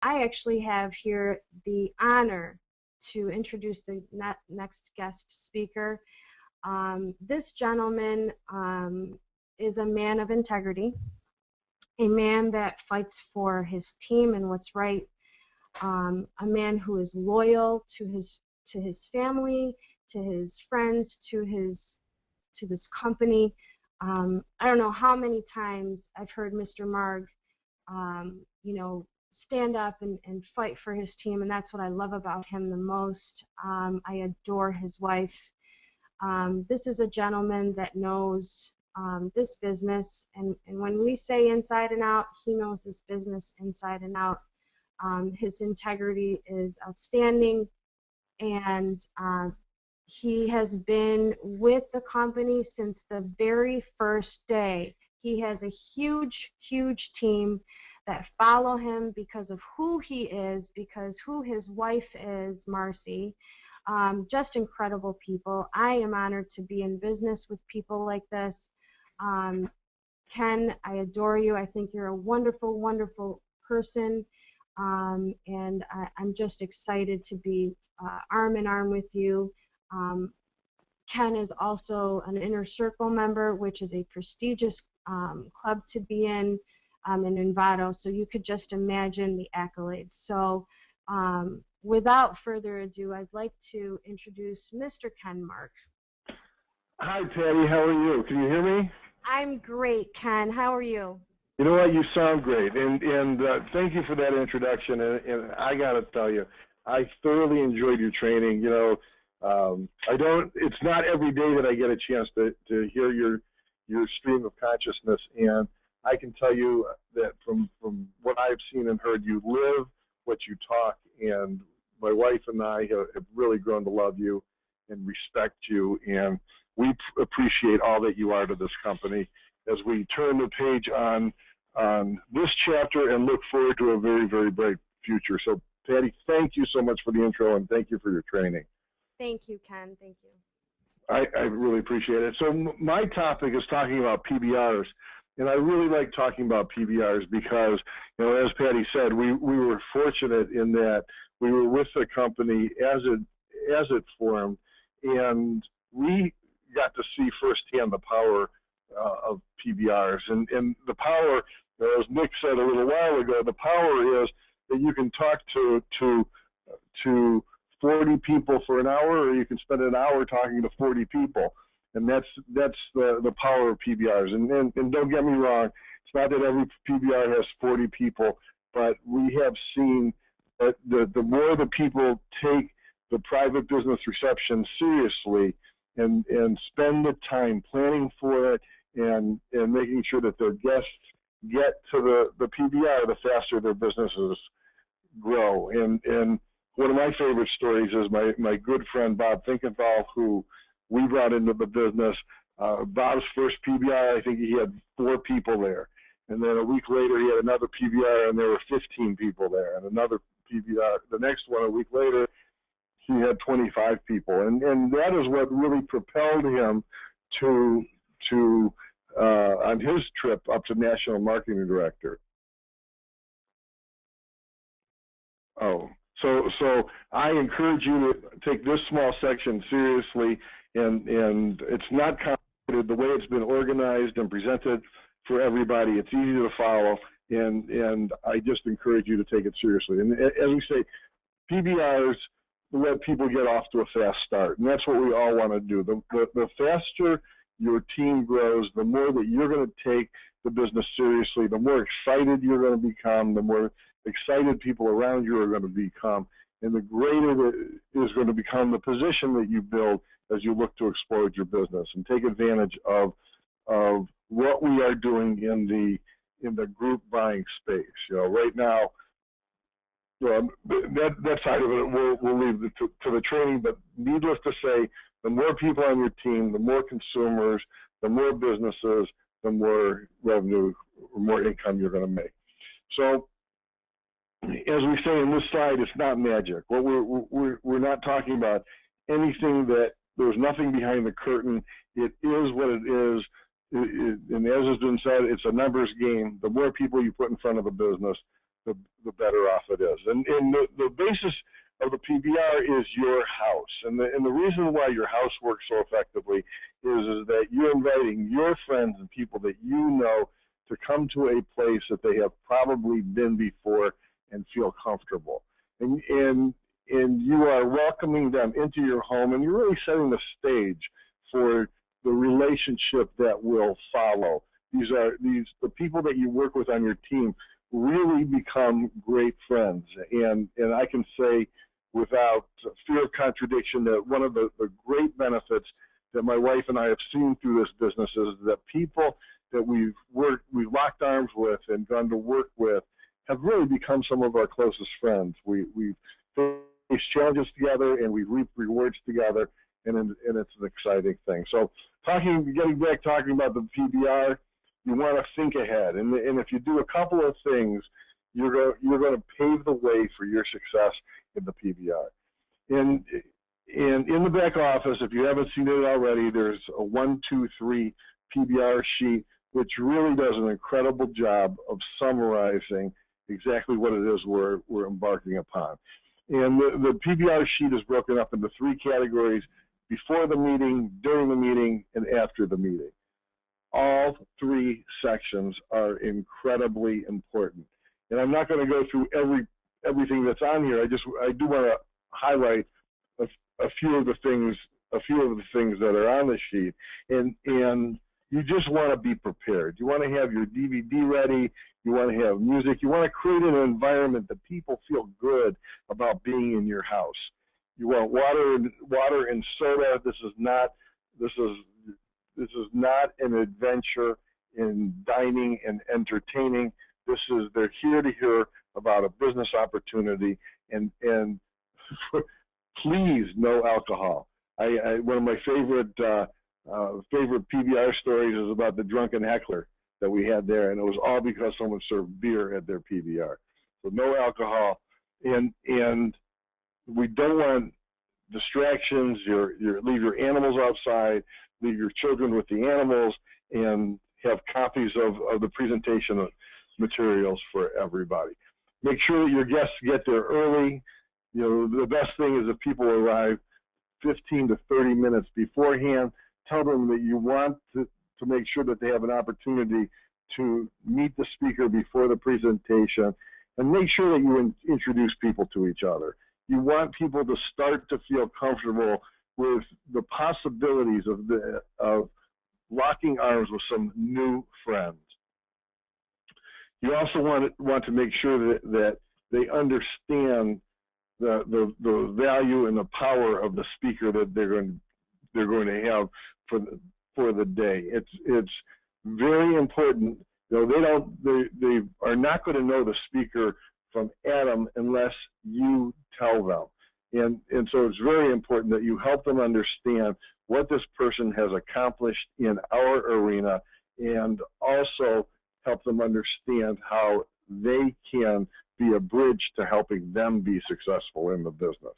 I actually have here the honor to introduce the next guest speaker. This gentleman is a man of integrity, a man that fights for his team and what's right, a man who is loyal to his family, to his friends, to this company. I don't know how many times I've heard Mr. Marg, stand up and fight for his team, and that's what I love about him the most. I adore his wife. This is a gentleman that knows this business, and when we say inside and out, he knows this business inside and out. His integrity is outstanding, and he has been with the company since the very first day. He has a huge, huge team that follow him because of who he is, because who his wife is, Marcy. Just incredible people. I am honored to be in business with people like this. Ken, I adore you. I think you're a wonderful, wonderful person, and I'm just excited to be arm in arm with you. Ken is also an Inner Circle member, which is a prestigious club to be in InVado, so you could just imagine the accolades. So without further ado, I'd like to introduce Mr. Ken Marg. Hi, Patty. How are you? Can you hear me? I'm great, Ken. How are you? You know what? You sound great, and thank you for that introduction. And I got to tell you, I thoroughly enjoyed your training. It's not every day that I get a chance to hear your stream of consciousness, and I can tell you that from what I've seen and heard, you live what you talk, and my wife and I have really grown to love you and respect you, and we appreciate all that you are to this company as we turn the page on this chapter and look forward to a very, very bright future. So, Patty, thank you so much for the intro, and thank you for your training. Thank you, Ken. Thank you. I really appreciate it. So my topic is talking about PBRs, and I really like talking about PBRs because, as Patty said, we were fortunate in that we were with the company as it formed, and we got to see firsthand the power of PBRs. And the power, as Nick said a little while ago, the power is that you can talk to 40 people for an hour, or you can spend an hour talking to 40 people. And that's the power of PBRs. And don't get me wrong, it's not that every PBR has 40 people, but we have seen that the more the people take the private business reception seriously and spend the time planning for it and making sure that their guests get to the PBR, the faster their businesses grow. And one of my favorite stories is my good friend Bob Finkenthal, who we brought into the business. Bob's first PBR, I think he had 4 people there. And then a week later, he had another PBR, and there were 15 people there. And another PBR, the next one, a week later, he had 25 people. And that is what really propelled him to on his trip up to National Marketing Director. So I encourage you to take this small section seriously, and it's not complicated. The way it's been organized and presented for everybody, it's easy to follow, and I just encourage you to take it seriously. And as we say, PBRs let people get off to a fast start, and that's what we all want to do. The faster your team grows, the more that you're going to take the business seriously, the more excited you're going to become, the more excited people around you are going to become, and the greater is going to become the position that you build as you look to explode your business and take advantage of what we are doing in the group buying space. Right now, that side of it we'll leave to the training, but needless to say, the more people on your team, the more consumers, the more businesses, the more revenue or more income you're going to make. So, as we say in this slide, it's not magic. What we're not talking about anything that there's nothing behind the curtain. It is what it is, and as has been said, it's a numbers game. The more people you put in front of the business, the better off it is. And the basis of the PBR is your house. And the reason why your house works so effectively is that you're inviting your friends and people that you know to come to a place that they have probably been before and feel comfortable. And you are welcoming them into your home, and you're really setting the stage for the relationship that will follow. The people that you work with on your team really become great friends. And I can say without fear of contradiction that one of the great benefits that my wife and I have seen through this business is that people that we've locked arms with and gone to work with have really become some of our closest friends. We've faced challenges together, and we reap rewards together, and it's an exciting thing. So getting back talking about the PBR, you want to think ahead, and if you do a couple of things, you're going to pave the way for your success in the PBR. And in the back office, if you haven't seen it already, there's a 1, 2, 3 PBR sheet, which really does an incredible job of summarizing exactly what it is we're embarking upon. And the PBR sheet is broken up into 3 categories: before the meeting, during the meeting, and after the meeting. All 3 sections are incredibly important. And I'm not going to go through everything that's on here. I do want to highlight a few of the things that are on the sheet. And you just want to be prepared. You want to have your DVD ready. You want to have music. You want to create an environment that people feel good about being in your house. You want water and soda. This is not an adventure in dining and entertaining. They're here to hear about a business opportunity, and please, no alcohol. One of my favorite PBR stories is about the drunken heckler that we had there, and it was all because someone served beer at their PBR. So no alcohol, and we don't want distractions. Leave your animals outside, leave your children with the animals, and have copies of the presentation materials for everybody. Make sure that your guests get there early. You know, the best thing is if people arrive 15 to 30 minutes beforehand. Tell them that you want to make sure that they have an opportunity to meet the speaker before the presentation, and make sure that you introduce people to each other. You want people to start to feel comfortable with the possibilities of locking arms with some new friends. You also want to make sure that they understand the value and the power of the speaker that they're going to have for the day. It's very important. You know, they are not going to know the speaker from Adam unless you tell them. And so it's very important that you help them understand what this person has accomplished in our arena, and also help them understand how they can be a bridge to helping them be successful in the business.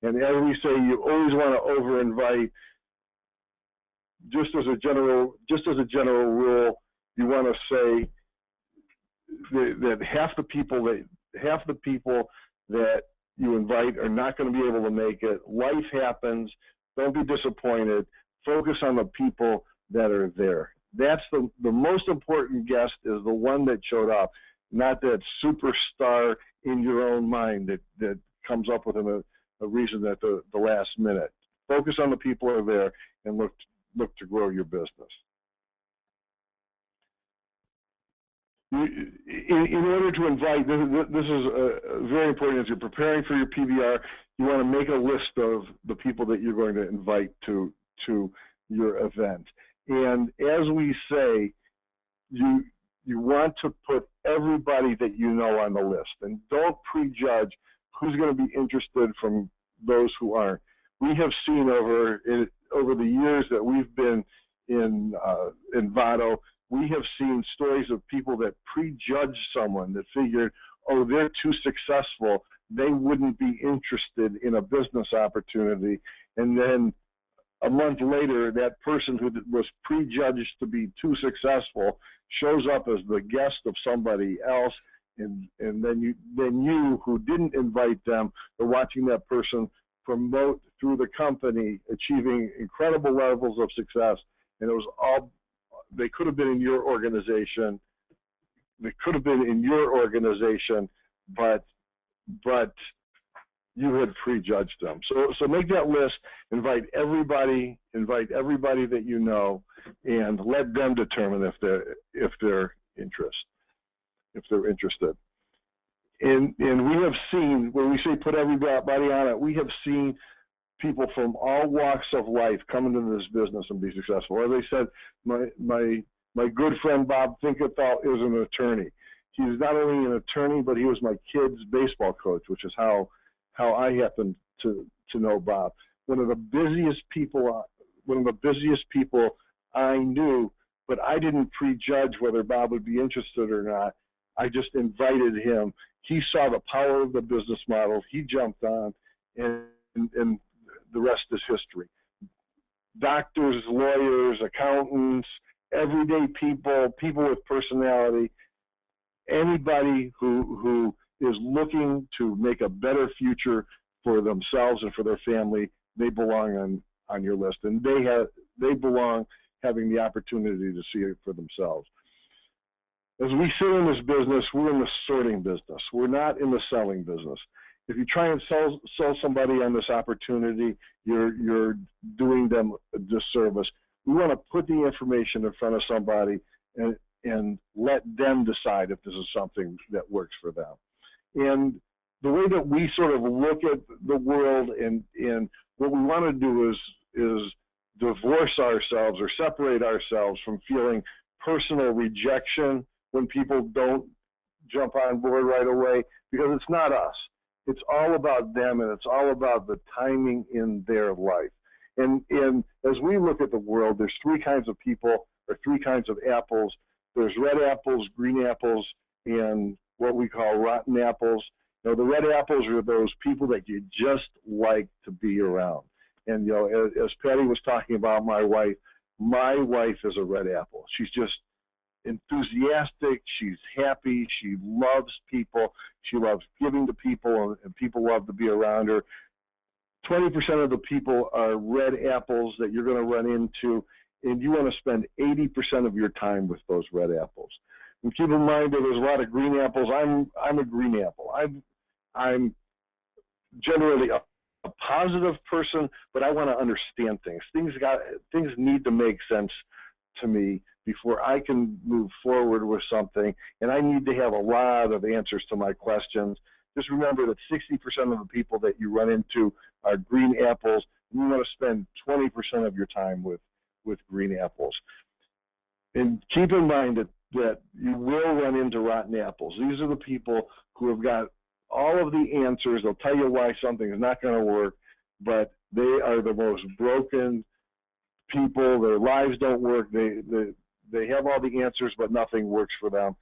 And as we say, you always want to over-invite. Just as a general rule, you want to say that half the people that you invite are not going to be able to make it. Life happens. Don't be disappointed. Focus on the people that are there. That's the most important guest is the one that showed up, not that superstar in your own mind that comes up with a reason at the last minute. Focus on the people that are there and look to grow your business. In order to invite, this is very important as you're preparing for your PBR. You want to make a list of the people that you're going to invite to your event. And as we say, you want to put everybody that you know on the list, and don't prejudge who's going to be interested from those who aren't. We have seen over the years that we've been in InVado, we have seen stories of people that prejudged someone, that figured, oh, they're too successful, they wouldn't be interested in a business opportunity, and then a month later, that person who was prejudged to be too successful shows up as the guest of somebody else, and then you who didn't invite them are watching that person promote through the company, achieving incredible levels of success, and it was all, they could have been in your organization, but you had prejudged them. So make that list, invite everybody that you know, and let them determine if they're interested. And we have seen, when we say put everybody on it, we have seen people from all walks of life come into this business and be successful. As I said, my good friend Bob Finkenthal is an attorney. He's not only an attorney, but he was my kid's baseball coach, which is how I happen to know Bob. One of the busiest people I knew, but I didn't prejudge whether Bob would be interested or not. I just invited him. He saw the power of the business model. He jumped on, and the rest is history. Doctors, lawyers, accountants, everyday people with personality, anybody who is looking to make a better future for themselves and for their family, they belong on your list, and they belong having the opportunity to see it for themselves. As we sit in this business, we're in the sorting business. We're not in the selling business. If you try and sell somebody on this opportunity, you're doing them a disservice. We want to put the information in front of somebody and let them decide if this is something that works for them. And the way that we sort of look at the world and what we want to do is divorce ourselves or separate ourselves from feeling personal rejection when people don't jump on board right away, because it's not us. It's all about them, and it's all about the timing in their life. And as we look at the world, there's three kinds of people, or three kinds of apples. There's red apples, green apples, and what we call rotten apples. Now, the red apples are those people that you just like to be around. And, you know, as Patty was talking about my wife is a red apple. She's just enthusiastic, she's happy, she loves people, she loves giving to people, and people love to be around her. 20% of the people are red apples that you're going to run into, and you want to spend 80% of your time with those red apples. And keep in mind that there's a lot of green apples. I'm a green apple. I'm generally a positive person, but I want to understand things. Things need to make sense to me before I can move forward with something, and I need to have a lot of answers to my questions. Just remember that 60% of the people that you run into are green apples, and you want to spend 20% of your time with green apples. And keep in mind that you will run into rotten apples. These are the people who have got all of the answers. They'll tell you why something is not going to work, but they are the most broken people. Their lives don't work. They have all the answers, but nothing works for them.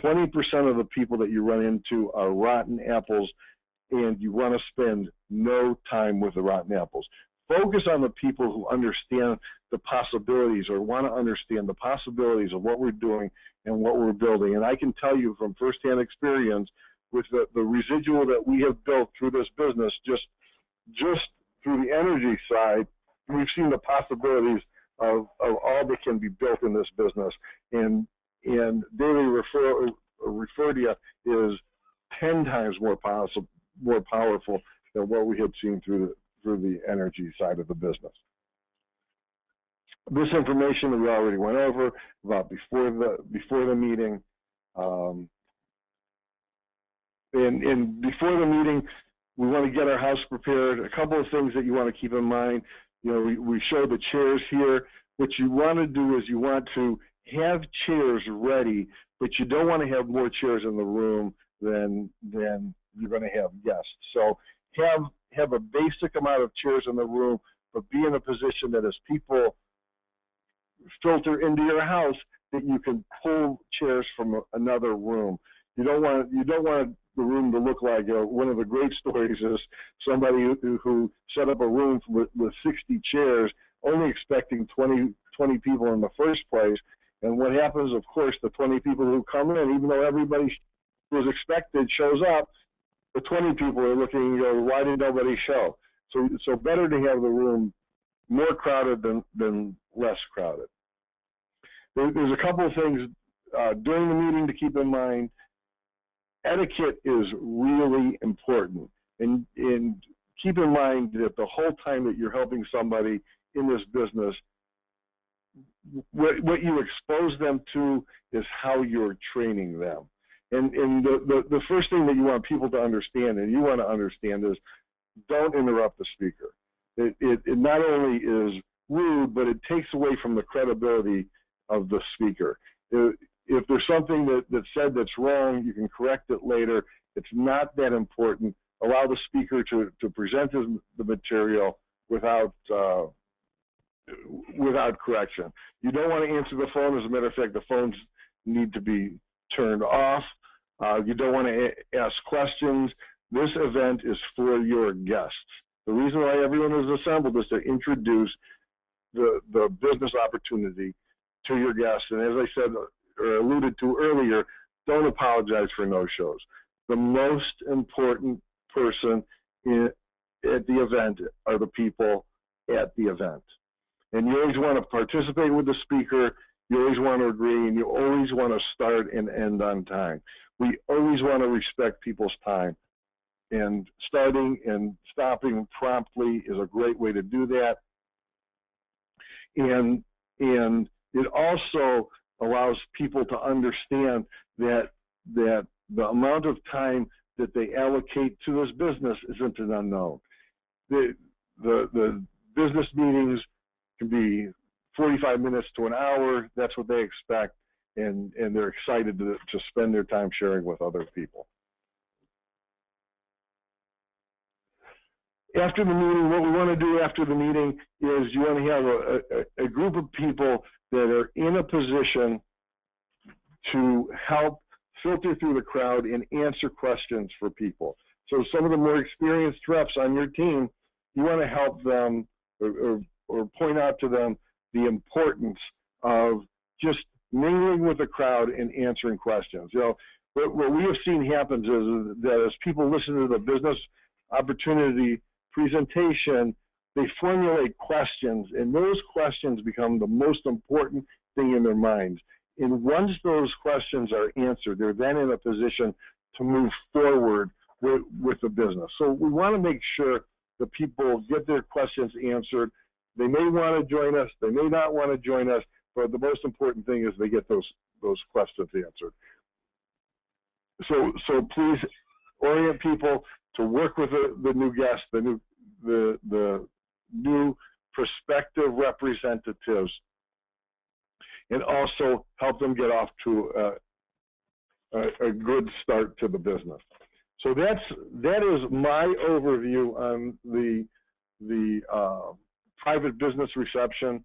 20% of the people that you run into are rotten apples, and you want to spend no time with the rotten apples. Focus on the people who understand the possibilities, or want to understand the possibilities of what we're doing and what we're building. And I can tell you from firsthand experience, with the residual that we have built through this business, just through the energy side, we've seen the possibilities of all that can be built in this business. And daily referral is 10 times more powerful than what we had seen through the energy side of the business. This information we already went over about before the meeting. And before the meeting, we want to get our house prepared. A couple of things that you want to keep in mind. You know, we show the chairs here. What you want to do is you want to have chairs ready, but you don't want to have more chairs in the room than you're going to have guests. So have a basic amount of chairs in the room, but be in a position that as people filter into your house, that you can pull chairs from another room. You don't want the room to look like, one of the great stories is somebody who set up a room with 60 chairs, only expecting 20 people in the first place. And what happens, of course, the 20 people who come in, even though everybody was expected shows up, the 20 people are looking and go, why did nobody show? So better to have the room more crowded than less crowded. There's a couple of things during the meeting to keep in mind. Etiquette is really important, and keep in mind that the whole time that you're helping somebody in this business, what you expose them to is how you're training them. And the first thing that you want people to understand, and you want to understand, is don't interrupt the speaker. It not only is rude, but it takes away from the credibility of the speaker. If there's something that's said that's wrong, you can correct it later. It's not that important. Allow the speaker to present the material without correction. You don't want to answer the phone. As a matter of fact, the phones need to be turned off. You don't want to ask questions. This event is for your guests. The reason why everyone is assembled is to introduce the business opportunity to your guests. And as I said or alluded to earlier, don't apologize for no-shows. The most important person at the event are the people at the event. And you always want to participate with the speaker, you always want to agree, and you always want to start and end on time. We always want to respect people's time. And starting and stopping promptly is a great way to do that. And it also allows people to understand that the amount of time that they allocate to this business isn't an unknown. The business meetings can be 45 minutes to an hour. That's what they expect, and they're excited to spend their time sharing with other people. After the meeting, what we want to do after the meeting is you want to have a group of people that are in a position to help filter through the crowd and answer questions for people. So some of the more experienced reps on your team, you want to help them or point out to them the importance of just mingling with the crowd and answering questions. You know, what we have seen happens is that as people listen to the business opportunity presentation, they formulate questions, and those questions become the most important thing in their minds. And once those questions are answered, they're then in a position to move forward with the business. So we want to make sure that people get their questions answered. They may want to join us, they may not want to join us, but the most important thing is they get those questions answered. So please orient people to work with the new guests, the new prospective representatives, and also help them get off to a good start to the business. So that is my overview on the private business reception.